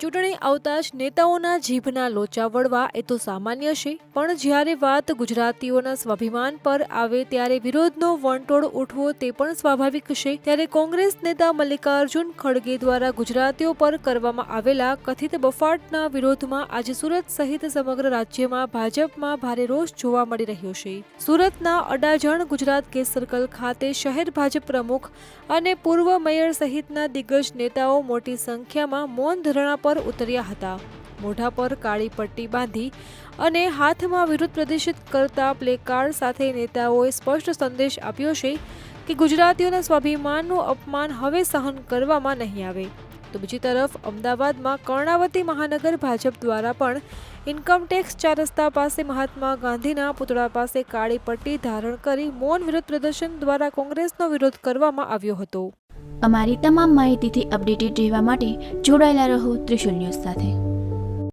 ચૂંટણી આવતા જ નેતાઓના જીભના લોચા વળવા એ તો સામાન્ય છે, પણ જ્યારે વાત ગુજરાતીઓના સ્વાભિમાન પર આવે ત્યારે વિરોધનો વંટોળ ઉઠવો તે પણ સ્વાભાવિક છે। ત્યારે કોંગ્રેસ નેતા મલ્લિકાર્જુન ખડગે દ્વારા ગુજરાતીઓ પર કરવામાં આવેલા કથિત બફાટના વિરોધમાં આજે સુરત સહિત સમગ્ર રાજ્યમાં ભાજપમાં ભારે રોષ જોવા મળી રહ્યો છે। સુરતના અડાજણ ગુજરાત કેસ સર્કલ ખાતે શહેર ભાજપ પ્રમુખ અને પૂર્વ મેયર સહિતના દિગ્ગજ નેતાઓ મોટી સંખ્યામાં મૌન ધરણા પર ઉતર્યા હતા। મોઢા પર કાળી પટ્ટી બાંધી અને હાથમાં વિરોધ પ્રદર્શિત કરતા પ્લેકાર્ડ સાથે નેતાઓએ સ્પષ્ટ સંદેશ આપ્યો છે કે ગુજરાતીઓના સ્વાભિમાનનું અપમાન હવે સહન કરવામાં નહીં આવે। તો બીજી તરફ અમદાવાદમાં કર્ણાવતી મહાનગર ભાજપ દ્વારા પણ ઇન્કમટેક્સ 4 રસ્તા પાસે મહાત્મા ગાંધીના પુતળા પાસે કાળી પટ્ટી ધારણ કરી મૌન વિરોધ પ્રદર્શન દ્વારા કોંગ્રેસનો વિરોધ કરવામાં આવ્યો હતો। અમારી તમામ માહિતીથી અપડેટેડ રહેવા માટે જોડાયેલા રહો ત્રિશુલ ન્યૂઝ સાથે।